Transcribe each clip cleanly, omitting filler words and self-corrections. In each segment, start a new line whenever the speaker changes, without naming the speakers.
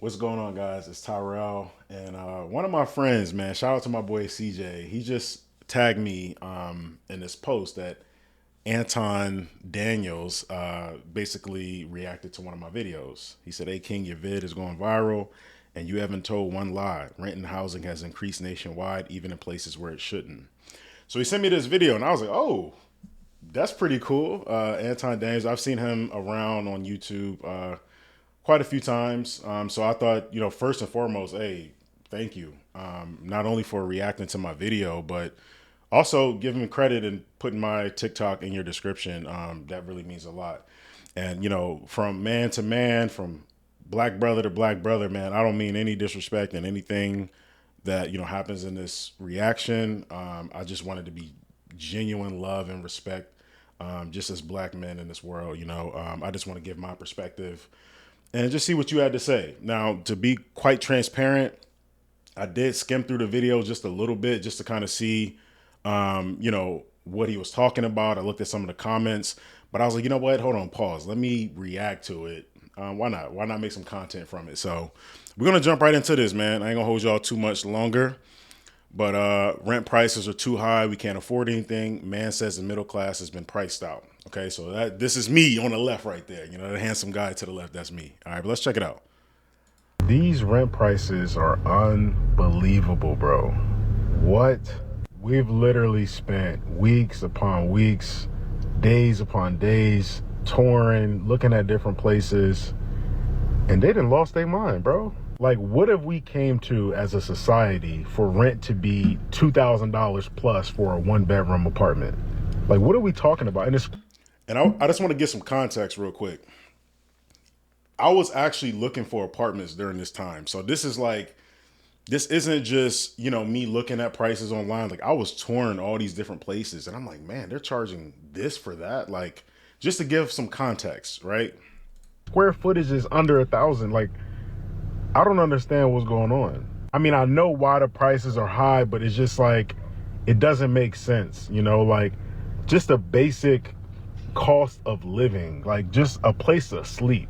What's going on, guys? It's Tyrell, and one of my friends, man. Shout out to my boy CJ. He just tagged me in this post that Anton Daniels basically reacted to one of my videos. He said, "Hey King, your vid is going viral, and you haven't told one lie. Rent and housing has increased nationwide, even in places where it shouldn't." So he sent me this video, and I was like, "Oh, that's pretty cool." Anton Daniels, I've seen him around on YouTube quite a few times. So I thought, first and foremost, hey, thank you. Not only for reacting to my video, but also giving me credit and putting my TikTok in your description. That really means a lot. And, from man to man, from black brother to black brother, man, I don't mean any disrespect and anything that, happens in this reaction. I just wanted to be genuine love and respect just as black men in this world. I just want to give my perspective and just see what you had to say. Now, to be quite transparent, I did skim through the video just a little bit just to kind of see, what he was talking about. I looked at some of the comments, but I was like, you know what? Hold on, pause. Let me react to it. Why not? Why not make some content from it? So we're going to jump right into this, man. I ain't going to hold y'all too much longer. But rent prices are too high. We can't afford anything. Man says the middle class has been priced out. Okay, so this is me on the left right there. The handsome guy to the left, that's me. All right, but let's check it out. These rent prices are unbelievable, bro. What? We've literally spent weeks upon weeks, days upon days, touring, looking at different places, and they done lost their mind, bro. Like, what have we came to as a society for rent to be $2,000 plus for a one-bedroom apartment? Like, what are we talking about? And I just want to get some context real quick. I was actually looking for apartments during this time. So this isn't just, me looking at prices online. Like, I was touring all these different places and I'm like, man, they're charging this for that. Like, just to give some context, right? Square footage is under 1,000. Like, I don't understand what's going on. I mean, I know why the prices are high, but it's just like, it doesn't make sense, like just a basic cost of living, like just a place to sleep.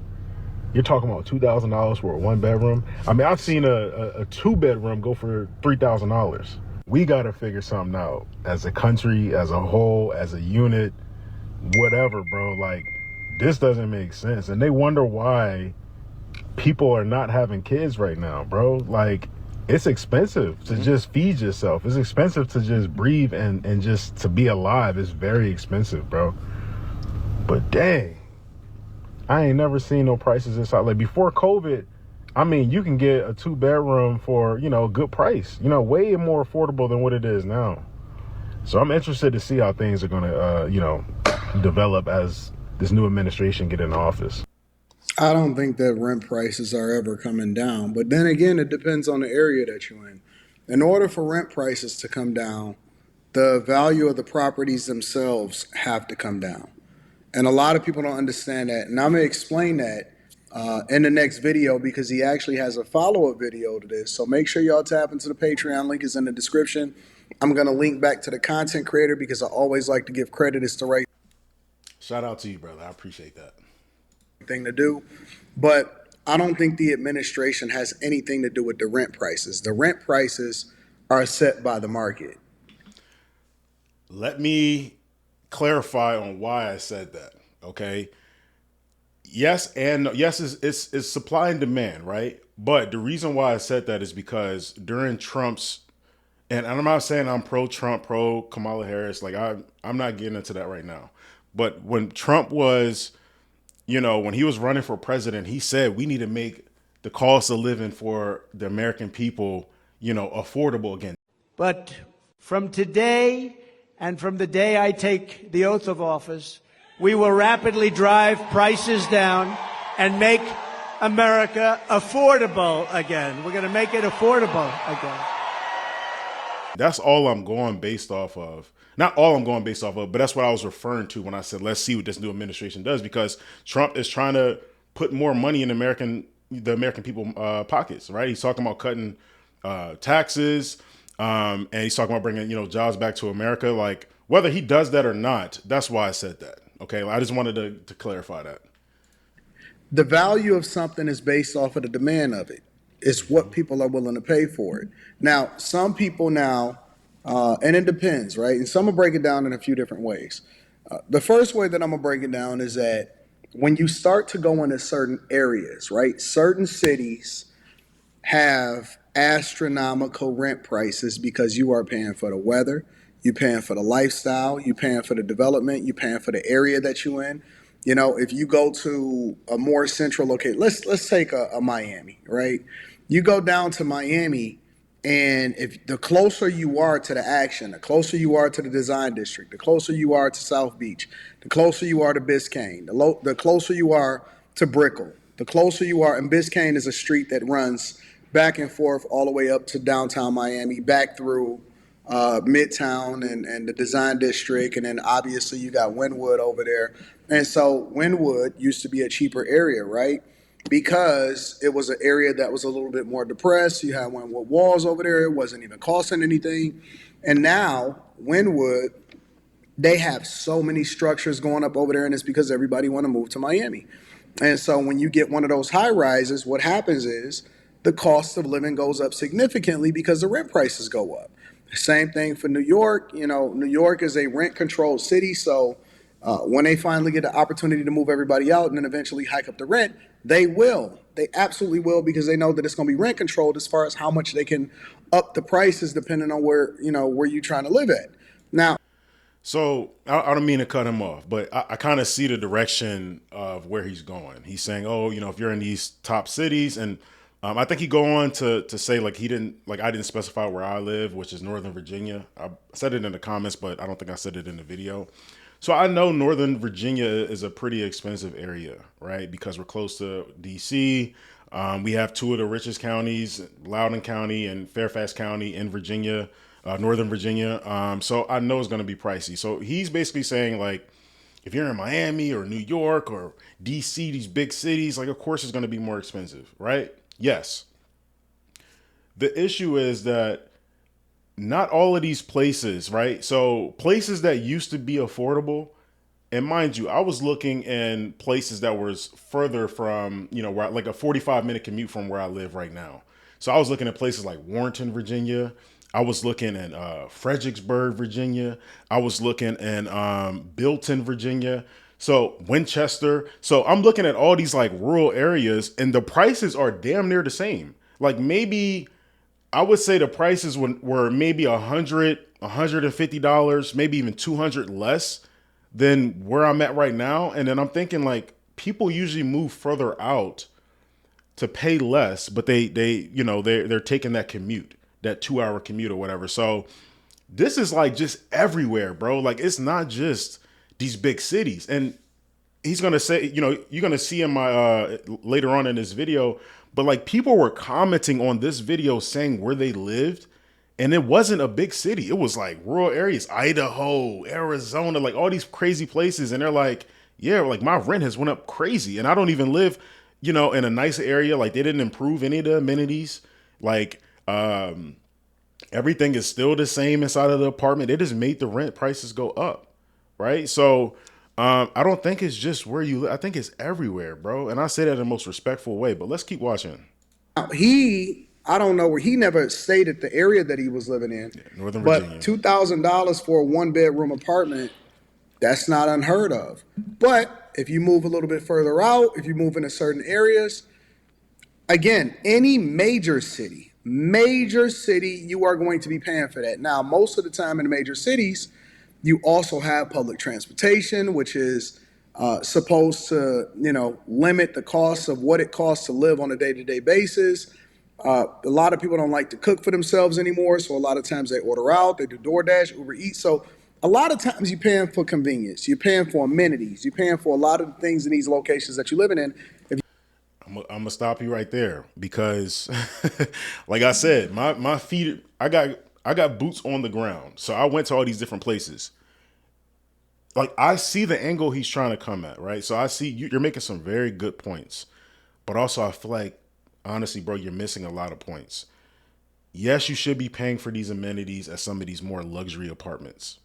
You're talking about $2,000 for a one bedroom. I mean, I've seen a two bedroom go for $3,000. We got to figure something out as a country, as a whole, as a unit, whatever, bro. Like, this doesn't make sense. And they wonder why people are not having kids right now, bro. Like, it's expensive to just feed yourself. It's expensive to just breathe and just to be alive. It's very expensive, bro. But dang, I ain't never seen no prices this high. Like, before COVID, I mean, you can get a two bedroom for, a good price, way more affordable than what it is now. So I'm interested to see how things are going to, develop as this new administration get in office.
I don't think that rent prices are ever coming down. But then again, it depends on the area that you're in. In order for rent prices to come down, the value of the properties themselves have to come down. And a lot of people don't understand that. And I'm going to explain that in the next video because he actually has a follow-up video to this. So make sure y'all tap into the Patreon. Link is in the description. I'm going to link back to the content creator because I always like to give credit. It's the right
Shout out to you, brother. I appreciate that.
thing to do. But I don't think the administration has anything to do with the rent prices. The rent prices are set by the market.
Let me clarify on why I said that. Okay. Yes, and no. Yes, it's supply and demand, right? But the reason why I said that is because during Trump's, and I'm not saying I'm pro Trump, pro Kamala Harris. Like, I'm not getting into that right now. But when Trump was, when he was running for president, he said we need to make the cost of living for the American people, affordable again.
But from today and from the day I take the oath of office, we will rapidly drive prices down and make America affordable again. We're going to make it affordable again.
That's all I'm going based off of. Not all I'm going based off of, but that's what I was referring to when I said, let's see what this new administration does, because Trump is trying to put more money in the American people pockets, right? He's talking about cutting taxes, and he's talking about bringing, jobs back to America. Like, whether he does that or not, that's why I said that. Okay. I just wanted to clarify that.
The value of something is based off of the demand of it. It's what people are willing to pay for it. Now, some people now, and it depends, right? And so I'm gonna break it down in a few different ways. The first way that I'm gonna break it down is that when you start to go into certain areas, right? Certain cities have astronomical rent prices because you are paying for the weather, you're paying for the lifestyle, you're paying for the development, you're paying for the area that you're in. You know, if you go to a more central location, let's take a Miami, right? You go down to Miami, and if the closer you are to the action, the closer you are to the design district, the closer you are to South Beach, the closer you are to Biscayne, the closer you are to Brickell, the closer you are, and Biscayne is a street that runs back and forth all the way up to downtown Miami, back through Midtown and the Design District, and then obviously you got Wynwood over there. And so Wynwood used to be a cheaper area, right? Because it was an area that was a little bit more depressed. You had Wynwood walls over there. It wasn't even costing anything. And now Wynwood, they have so many structures going up over there, and it's because everybody want to move to Miami. And so when you get one of those high rises, what happens is the cost of living goes up significantly because the rent prices go up. Same thing for New York. You know, New York is a rent controlled city. So when they finally get the opportunity to move everybody out and then eventually hike up the rent, they will. They absolutely will, because they know that it's going to be rent controlled as far as how much they can up the prices depending on where, you know, where you're trying to live at. Now,
So I don't mean to cut him off, but I kind of see the direction of where he's going. He's saying, oh, you know, if you're in these top cities, and I think he go on to say like I didn't specify where I live, which is Northern Virginia. I said it in the comments, but I don't think I said it in the video. So I know Northern Virginia is a pretty expensive area, right? Because we're close to DC. We have two of the richest counties, Loudoun County and Fairfax County in Virginia, Northern Virginia. So I know it's going to be pricey. So he's basically saying like, if you're in Miami or New York or DC, these big cities, like of course it's going to be more expensive, right? Yes. The issue is that not all of these places, right? So places that used to be affordable, and mind you, I was looking in places that was further from, you know, where, like a 45-minute commute from where I live right now. So I was looking at places like Warrenton, Virginia. I was looking at Fredericksburg, Virginia. I was looking at Bilton, Virginia. So Winchester. So I'm looking at all these like rural areas, and the prices are damn near the same. Like maybe I would say the prices were maybe $150, maybe even 200 less than where I'm at right now. And then I'm thinking like people usually move further out to pay less, but they're taking that commute, that 2 hour commute or whatever. So this is like just everywhere, bro. Like it's not just these big cities. And he's gonna say, you know, you're gonna see in my later on in this video, but like people were commenting on this video saying where they lived, and it wasn't a big city. It was like rural areas, Idaho, Arizona, like all these crazy places. And they're like, yeah, like my rent has went up crazy, and I don't even live, you know, in a nice area. Like they didn't improve any of the amenities. Like everything is still the same inside of the apartment. It just made the rent prices go up, right? So I don't think it's just where you live. I think it's everywhere, bro. And I say that in the most respectful way, but let's keep watching.
I don't know where, he never stated the area that he was living in,
Yeah, Northern
but
Virginia.
$2,000 for a one bedroom apartment, that's not unheard of. But if you move a little bit further out, if you move into certain areas, again, any major city, you are going to be paying for that. Now, most of the time in the major cities, you also have public transportation, which is supposed to, you know, limit the cost of what it costs to live on a day-to-day basis. A lot of people don't like to cook for themselves anymore, so a lot of times they order out, they do DoorDash, Uber Eats. So a lot of times you're paying for convenience, you're paying for amenities, you're paying for a lot of the things in these locations that you're living in.
I'm gonna stop you right there because, like I said, my feet, I got boots on the ground. So I went to all these different places. Like I see the angle he's trying to come at, right? So I see you're making some very good points, but also I feel like honestly, bro, you're missing a lot of points. Yes, you should be paying for these amenities at some of these more luxury apartments.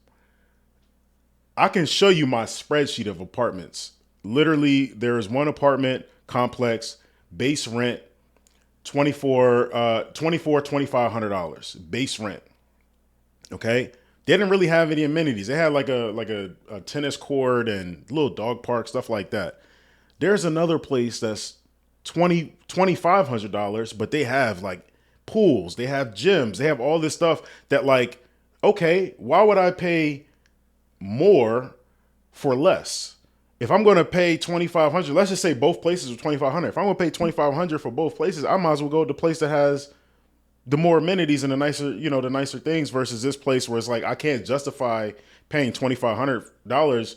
I can show you my spreadsheet of apartments. Literally, there is one apartment complex, base rent, $2,500 base rent. Okay. They didn't really have any amenities. They had like a tennis court and little dog park, stuff like that. There's another place that's $2,500, but they have like pools, they have gyms, they have all this stuff that, like, okay, why would I pay more for less? If I'm going to pay $2,500, let's just say both places are $2,500. If I'm going to pay $2,500 for both places, I might as well go to the place that has the more amenities and the nicer, the nicer things, versus this place where it's like, I can't justify paying $2,500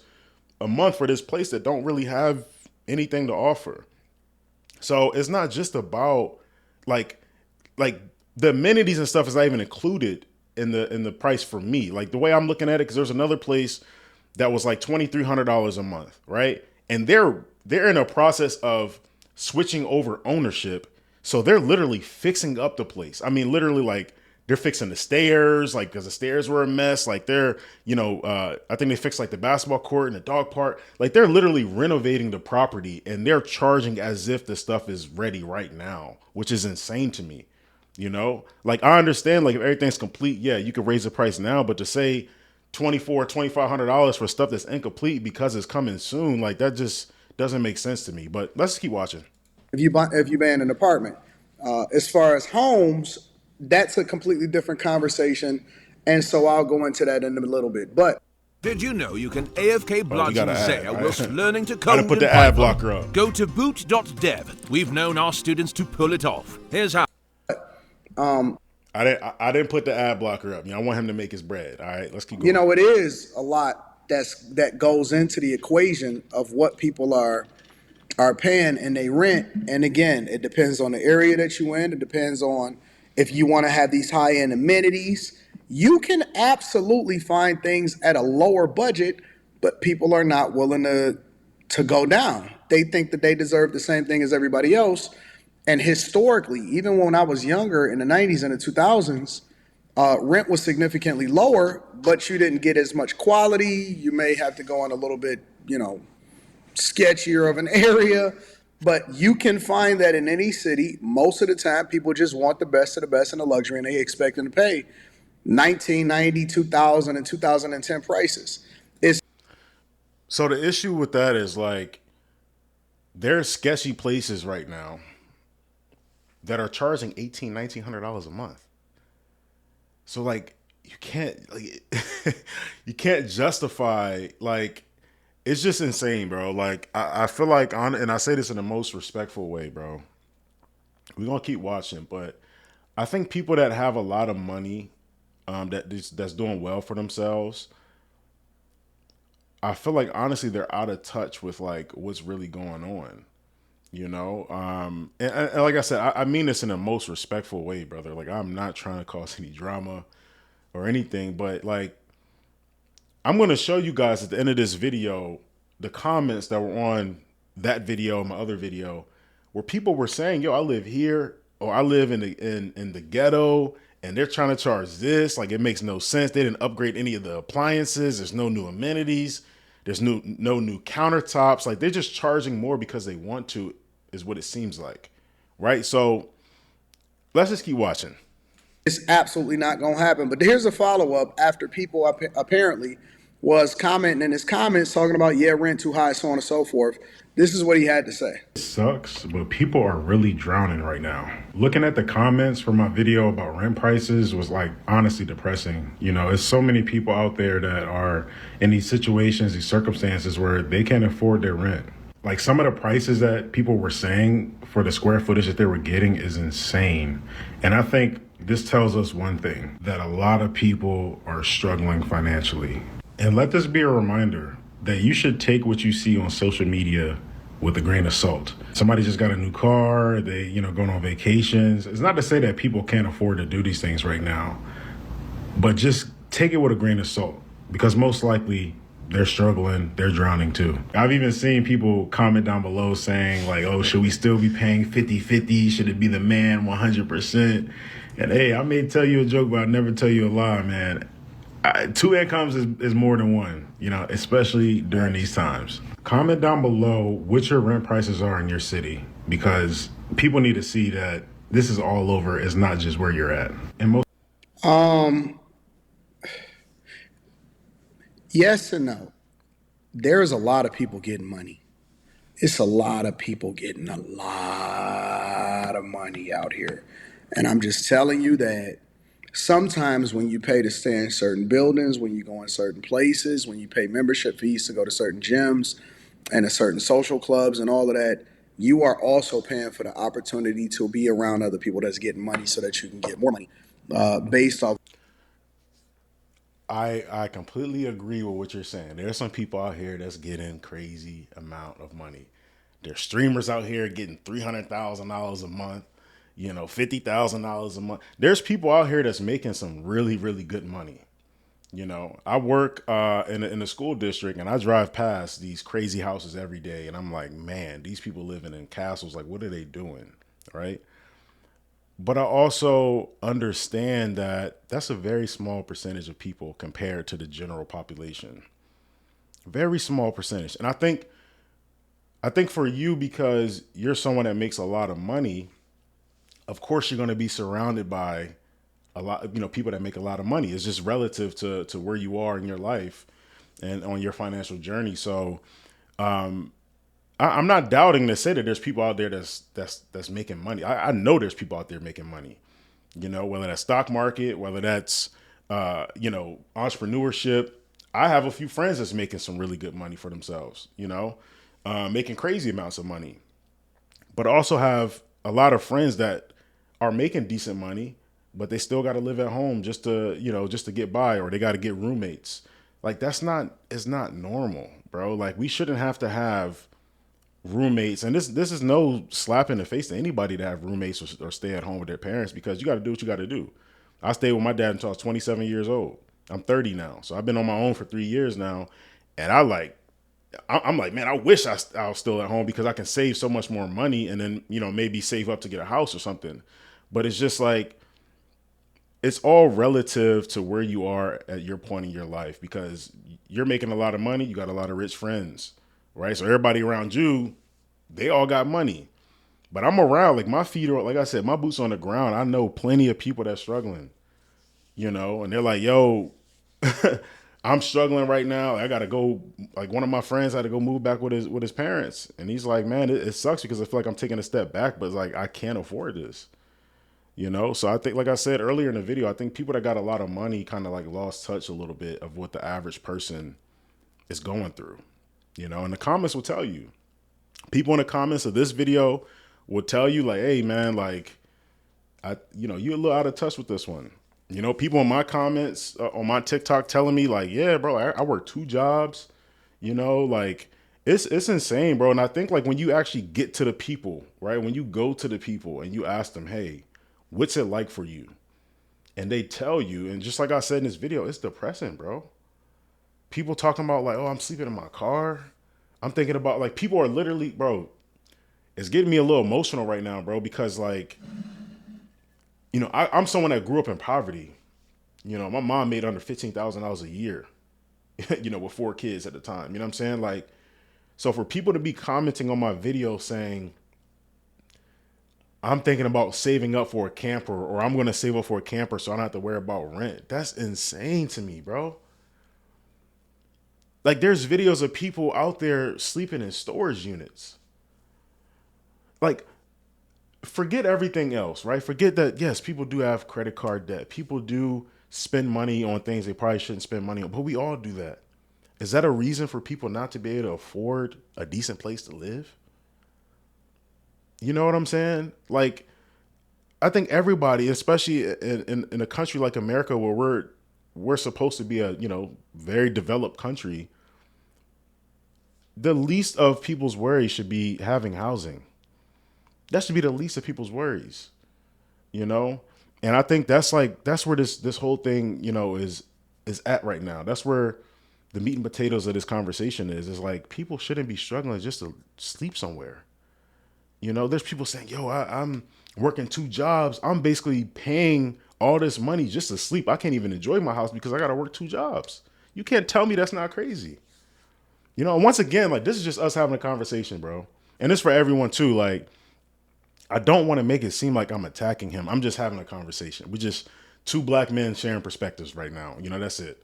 a month for this place that don't really have anything to offer. So it's not just about like the amenities and stuff is not even included in the price for me. Like the way I'm looking at it, because there's another place that was like $2,300 a month, right? And they're in a process of switching over ownership. So they're literally fixing up the place. I mean, literally, like, they're fixing the stairs, like, because the stairs were a mess. Like, they're, I think they fixed like the basketball court and the dog park. Like, they're literally renovating the property, and they're charging as if the stuff is ready right now, which is insane to me. Like, I understand, like, if everything's complete, yeah, you could raise the price now, but to say $2,500 for stuff that's incomplete because it's coming soon, like, that just doesn't make sense to me. But let's keep watching.
If you buy an apartment, as far as homes, that's a completely different conversation, and so I'll go into that in a little bit. But
did you know you can AFK bludgeon Zaya whilst learning to
Gotta
code
put
in
the ad
Python?
blocker up.
Go to boot.dev. We've known our students to pull it off. Here's how.
I didn't put the ad blocker up. I want him to make his bread. All right, let's keep going.
it is a lot that goes into the equation of what people are paying and they rent. And again, it depends on the area that you in. It depends on if you want to have these high-end amenities. You can absolutely find things at a lower budget, but people are not willing to go down. They think that they deserve the same thing as everybody else. And historically, even when I was younger in the 90s and the 2000s, rent was significantly lower, but you didn't get as much quality. You may have to go on a little bit, sketchier of an area, but you can find that in any city. Most of the time, people just want the best of the best and the luxury, and they expect them to pay 1990, 2000, and 2010 prices.
So the issue with that is, like, there's sketchy places right now that are charging $1,900 a month. So, like, you can't justify, like, it's just insane, bro. Like, I feel like, and I say this in the most respectful way, bro. We're gonna keep watching, but I think people that have a lot of money, that's doing well for themselves, I feel like honestly they're out of touch with like what's really going on. And like I said, I mean this in the most respectful way, brother. Like, I'm not trying to cause any drama or anything, but like, I'm going to show you guys at the end of this video the comments that were on that video, my other video, where people were saying, yo, I live here, or I live in the ghetto, and they're trying to charge this. Like, it makes no sense. They didn't upgrade any of the appliances. There's no new amenities. There's no new countertops. Like, they're just charging more because they want to, is what it seems like, right? So let's just keep watching.
It's absolutely not going to happen. But here's a follow-up after people apparently was commenting in his comments talking about, yeah, rent too high, so on and so forth. This is what he had to say.
It sucks, but people are really drowning right now. Looking at the comments for my video about rent prices was, like, honestly depressing. There's so many people out there that are in these situations, these circumstances where they can't afford their rent. Like, some of the prices that people were saying for the square footage that they were getting is insane. And I think this tells us one thing, that a lot of people are struggling financially. And let this be a reminder that you should take what you see on social media with a grain of salt. Somebody just got a new car, they, going on vacations. It's not to say that people can't afford to do these things right now, but just take it with a grain of salt, because most likely they're struggling, they're drowning too. I've even seen people comment down below saying, like, oh, should we still be paying 50-50? Should it be the man 100%? And hey, I may tell you a joke, but I never tell you a lie, man. Two incomes is more than one, especially during these times. Comment down below what your rent prices are in your city, because people need to see that this is all over. It's not just where you're at. And most
Um, yes and no. There's a lot of people getting money. It's a lot of people getting a lot of money out here. And I'm just telling you that sometimes when you pay to stay in certain buildings, when you go in certain places, when you pay membership fees to go to certain gyms and to certain social clubs and all of that, you are also paying for the opportunity to be around other people that's getting money so that you can get more money based off.
I completely agree with what you're saying. There's some people out here that's getting crazy amount of money. There's streamers out here getting $300,000 a month, $50,000 a month. There's people out here that's making some really, really good money. I work in the school district, and I drive past these crazy houses every day, and I'm like, man, these people living in castles. Like, what are they doing, right? But I also understand that that's a very small percentage of people compared to the general population. Very small percentage. And I think for you, because you're someone that makes a lot of money, of course you're going to be surrounded by a lot of, people that make a lot of money. It's just relative to where you are in your life and on your financial journey. So I'm not doubting to say that there's people out there that's making money. I know there's people out there making money. Whether that's stock market, whether that's entrepreneurship. I have a few friends that's making some really good money for themselves. Making crazy amounts of money. But I also have a lot of friends that are making decent money, but they still got to live at home just to get by, or they got to get roommates. Like it's not normal, bro. Like we shouldn't have to have roommates, and this is no slap in the face to anybody to have roommates or stay at home with their parents, because you got to do what you got to do. I stayed with my dad until I was 27 years old. I'm 30 now, so I've been on my own for 3 years now, and I'm like, man, I wish I was still at home, because I can save so much more money, and then maybe save up to get a house or something. But it's just like it's all relative to where you are at your point in your life, because you're making a lot of money, you got a lot of rich friends, right? So everybody around you, they all got money. But I'm around, like my feet are, like I said, my boots on the ground. I know plenty of people that's struggling, and they're like, yo, I'm struggling right now. I gotta go. Like one of my friends had to go move back with his parents, and he's like, man, it sucks because I feel like I'm taking a step back, but it's like I can't afford this. So I think, like I said earlier in the video, I think people that got a lot of money kind of like lost touch a little bit of what the average person is going through. And the comments will tell you. People in the comments of this video will tell you like, hey man, like you're a little out of touch with this one. People in my comments on my TikTok telling me like, yeah, bro, I work 2 jobs. Like it's insane, bro. And I think like when you actually get to the people, right? When you go to the people and you ask them, hey, what's it like for you? And they tell you, and just like I said in this video, it's depressing, bro. People talking about like, oh, I'm sleeping in my car. I'm thinking about like people are literally, bro, it's getting me a little emotional right now, bro, because like, I'm someone that grew up in poverty. My mom made under $15,000 a year, with 4 kids at the time. You know what I'm saying? Like, so for people to be commenting on my video saying, I'm thinking about saving up for a camper, or I'm going to save up for a camper so I don't have to worry about rent. That's insane to me, bro. Like there's videos of people out there sleeping in storage units. Like forget everything else, right? Forget that, yes, people do have credit card debt. People do spend money on things they probably shouldn't spend money on, but we all do that. Is that a reason for people not to be able to afford a decent place to live? You know what I'm saying? Like, I think everybody, especially in a country like America, where we're supposed to be a very developed country, the least of people's worries should be having housing. That should be the least of people's worries, you know? And I think that's where this whole thing, is at right now. That's where the meat and potatoes of this conversation is. It's like people shouldn't be struggling just to sleep somewhere. There's people saying, yo, I'm working 2 jobs. I'm basically paying all this money just to sleep. I can't even enjoy my house because I got to work 2 jobs. You can't tell me that's not crazy. You know, and once again, like, this is just us having a conversation, bro. And it's for everyone too. Like, I don't want to make it seem like I'm attacking him. I'm just having a conversation. We just 2 black men sharing perspectives right now. You know, that's it.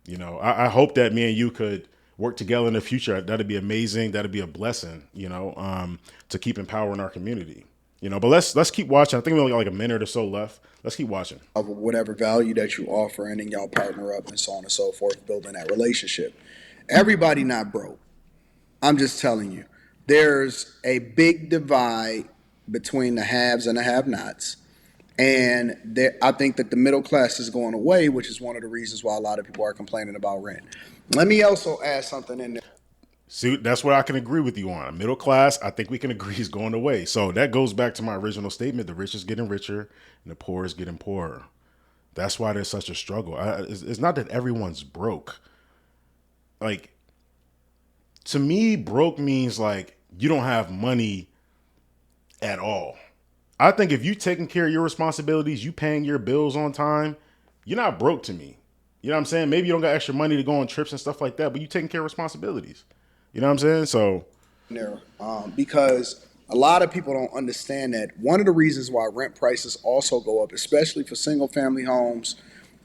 You know, I hope that me and you could work together in the future. That'd be amazing. That'd be a blessing, you know, to keep empowering our community. You know, but let's keep watching. I think we only got like a minute or so left. Let's keep watching.
Of whatever value that you offer, and then y'all partner up and so on and so forth, building that relationship. Everybody not broke. I'm just telling you, there's a big divide between the haves and the have-nots. And I think that the middle class is going away, which is one of the reasons why a lot of people are complaining about rent. Let me also add something in there.
See, that's what I can agree with you on. Middle class, I think we can agree is going away. So that goes back to my original statement. The rich is getting richer and the poor is getting poorer. That's why there's such a struggle. It's not that everyone's broke. Like, to me, broke means like you don't have money at all. I think if you taking care of your responsibilities, you paying your bills on time, you're not broke to me. You know what I'm saying? Maybe you don't got extra money to go on trips and stuff like that, but you taking care of responsibilities. You know what I'm saying? So,
There, because a lot of people don't understand that one of the reasons why rent prices also go up, especially for single family homes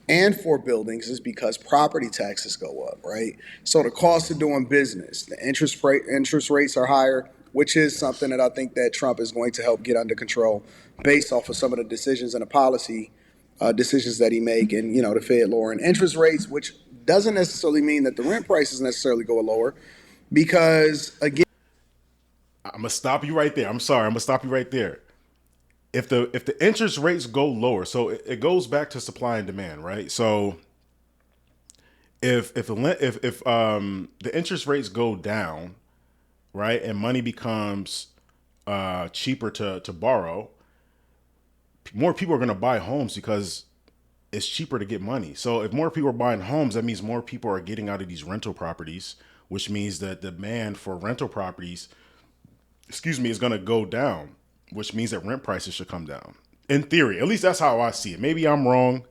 and for buildings, is because property taxes go up, right? So the cost of doing business, the interest rates are higher, which is something that I think that Trump is going to help get under control based off of some of the decisions and the policy decisions that he make, and the Fed lowering interest rates, which doesn't necessarily mean that the rent prices necessarily go lower, because again,
I'm gonna stop you right there. I'm sorry. I'm gonna stop you right there. If the interest rates go lower, so it goes back to supply and demand, right? So if the interest rates go down, right, and money becomes cheaper to borrow, more people are going to buy homes because it's cheaper to get money. So if more people are buying homes, that means more people are getting out of these rental properties, which means that the demand for rental properties, is going to go down, which means that rent prices should come down. In theory, at least that's how I see it. Maybe I'm wrong.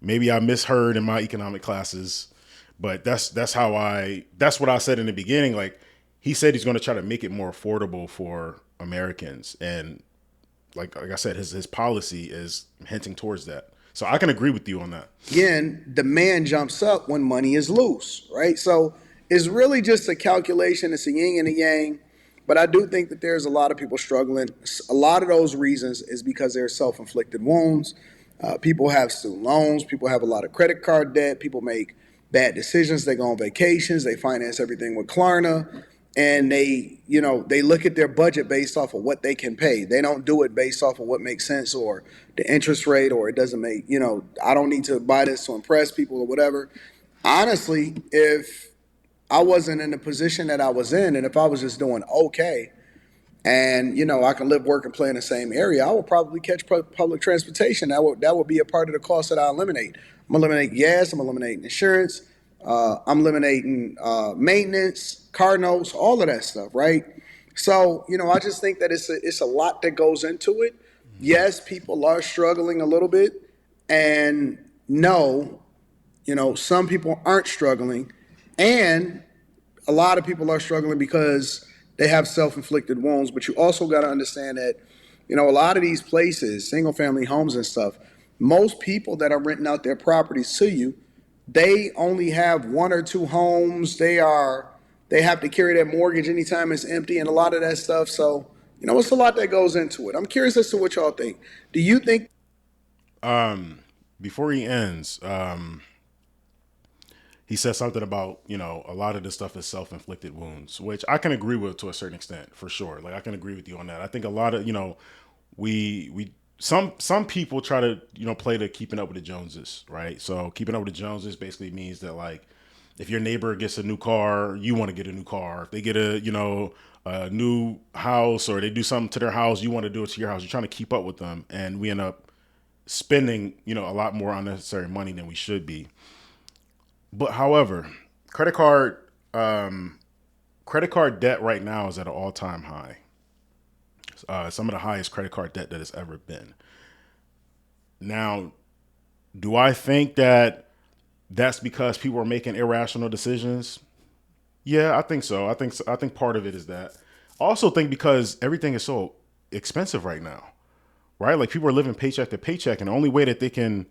Maybe I misheard in my economic classes, but that's what I said in the beginning. Like, he said he's going to try to make it more affordable for Americans, and like I said, his policy is hinting towards that. So I can agree with you on that.
again, demand jumps up when money is loose, right? So it's really just a calculation. It's a yin and a yang. But I do think that there's a lot of people struggling. A lot of those reasons is because they're self-inflicted wounds. People have student loans. People have a lot of credit card debt. People make bad decisions. They go on vacations. They finance everything with Klarna. And they look at their budget based off of what they can pay. They don't do it based off of what makes sense, or the interest rate, or it doesn't make, I don't need to buy this to impress people or whatever. Honestly, if I wasn't in the position that I was in, and if I was just doing okay, and I can live, work, and play in the same area, I would probably catch public transportation. That would be a part of the cost that I eliminate. I'm eliminating gas. I'm eliminating insurance. I'm eliminating maintenance, car notes, all of that stuff, right? So I just think that it's a lot that goes into it. Yes, people are struggling a little bit, and no, some people aren't struggling, and a lot of people are struggling because they have self-inflicted wounds. But you also got to understand that, a lot of these places, single-family homes and stuff, most people that are renting out their properties to you, they only have 1 or 2 homes. They have to carry that mortgage anytime it's empty, and a lot of that stuff. So, it's a lot that goes into it. I'm curious as to what y'all think. Do you think?
Before he ends, he said something about, a lot of this stuff is self-inflicted wounds, which I can agree with to a certain extent, for sure. Like, I can agree with you on that. I think a lot of, some people try to, play the keeping up with the Joneses, right? So keeping up with the Joneses basically means that, like, if your neighbor gets a new car, you want to get a new car. If they get a new house, or they do something to their house, you want to do it to your house. You're trying to keep up with them. And we end up spending, a lot more unnecessary money than we should be. But however, credit card debt right now is at an all-time high. Some of the highest credit card debt that has ever been. Now, Do I think that that's because people are making irrational decisions? Yeah, I think so. I think part of it is that. I also think because everything is so expensive right now, right? Like people are living paycheck to paycheck, and the only way that they can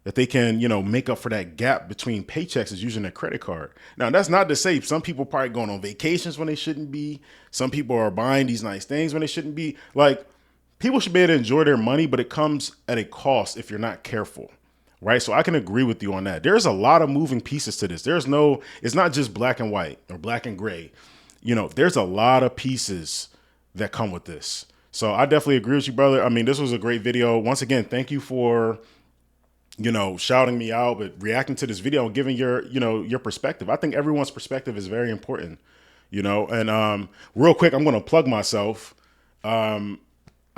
make up for that gap between paychecks is using a credit card. Now, that's not to say some people probably going on vacations when they shouldn't be. Some people are buying these nice things when they shouldn't be. Like, people should be able to enjoy their money, but it comes at a cost if you're not careful. Right. So I can agree with you on that. There's a lot of moving pieces to this. It's not just black and white or black and gray. There's a lot of pieces that come with this. So I definitely agree with you, brother. I mean, this was a great video. Once again, thank you for shouting me out, but reacting to this video and giving your perspective. I think everyone's perspective is very important, and real quick, I'm going to plug myself.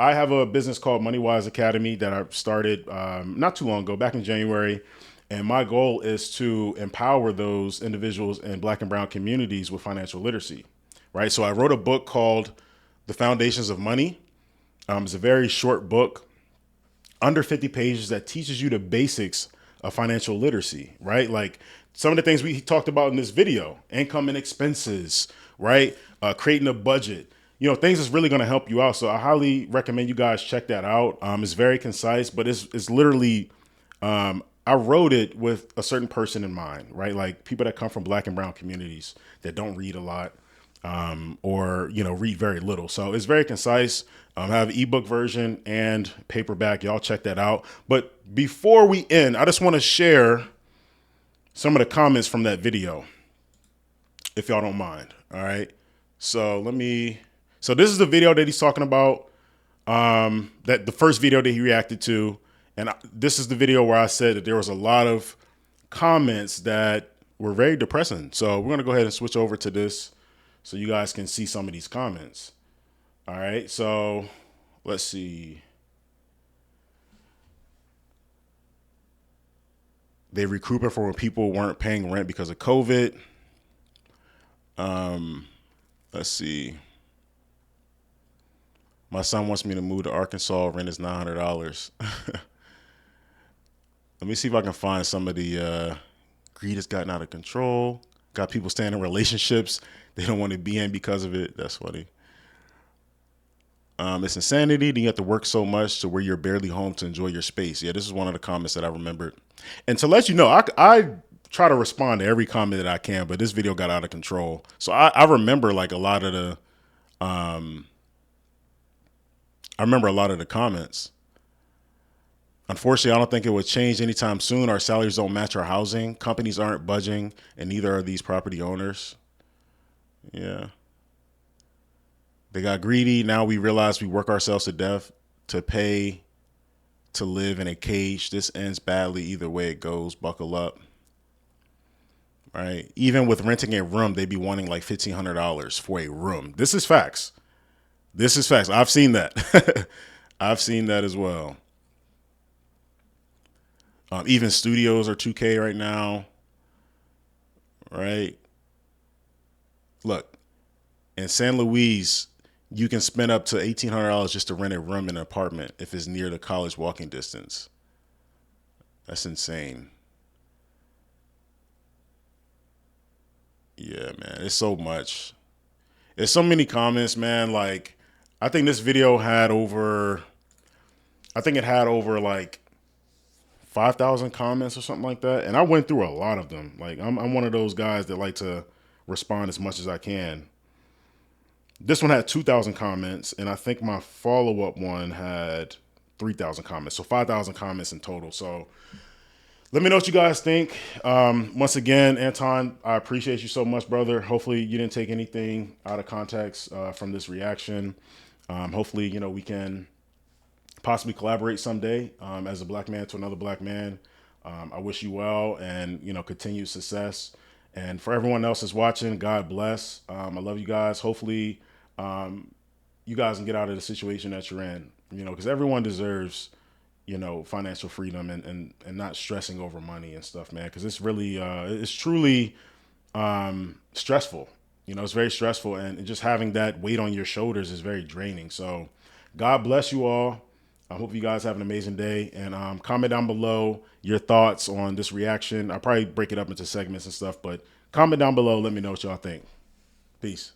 I have a business called MoneyWise Academy that I started not too long ago, back in January. And my goal is to empower those individuals in black and brown communities with financial literacy, right? So I wrote a book called The Foundations of Money. It's a very short book, under 50 pages, that teaches you the basics of financial literacy, right? Like some of the things we talked about in this video, income and expenses, right? Creating a budget, things that's really going to help you out. So I highly recommend you guys check that out. It's very concise, but it's literally, I wrote it with a certain person in mind, right? Like people that come from black and brown communities that don't read a lot, or read very little. So it's very concise. I have an ebook version and paperback. Y'all check that out. But before we end, I just want to share some of the comments from that video, if y'all don't mind. All right. So this is the video that he's talking about, that the first video that he reacted to. And this is the video where I said that there was a lot of comments that were very depressing. So we're going to go ahead and switch over to this so you guys can see some of these comments. All right. So let's see. They recouping for when people weren't paying rent because of COVID. Let's see. My son wants me to move to Arkansas. Rent is $900. Let me see if I can find some of the greed has gotten out of control. Got people staying in relationships they don't want to be in because of it. That's funny. It's insanity. Then you have to work so much to where you're barely home to enjoy your space. Yeah, this is one of the comments that I remembered. And to let you know, I try to respond to every comment that I can, but this video got out of control. So I remember like a lot of the, I remember a lot of the comments. Unfortunately, I don't think it would change anytime soon. Our salaries don't match our housing. Companies aren't budging, and neither are these property owners. Yeah. They got greedy. Now we realize we work ourselves to death to pay to live in a cage. This ends badly either way it goes. Buckle up. Right? Even with renting a room, they'd be wanting like $1,500 for a room. This is facts. This is facts. I've seen that. I've seen that as well. Even studios are $2K right now. Right? Look, in San Luis, you can spend up to $1,800 just to rent a room in an apartment if it's near the college walking distance. That's insane. Yeah, man, it's so much. There's so many comments, man. Like, I think this video had over, like 5,000 comments or something like that. And I went through a lot of them. Like, I'm one of those guys that like to respond as much as I can. This one had 2,000 comments, and I think my follow-up one had 3,000 comments. So 5,000 comments in total. So let me know what you guys think. Once again, Anton, I appreciate you so much, brother. Hopefully you didn't take anything out of context from this reaction. Hopefully, we can possibly collaborate someday as a black man to another black man. I wish you well and, continued success. And for everyone else that's watching, God bless. I love you guys. Hopefully you guys can get out of the situation that you're in, because everyone deserves, financial freedom and not stressing over money and stuff, man. Because it's really, it's truly stressful. It's very stressful. And just having that weight on your shoulders is very draining. So God bless you all. I hope you guys have an amazing day, and comment down below your thoughts on this reaction. I'll probably break it up into segments and stuff, but comment down below. Let me know what y'all think. Peace.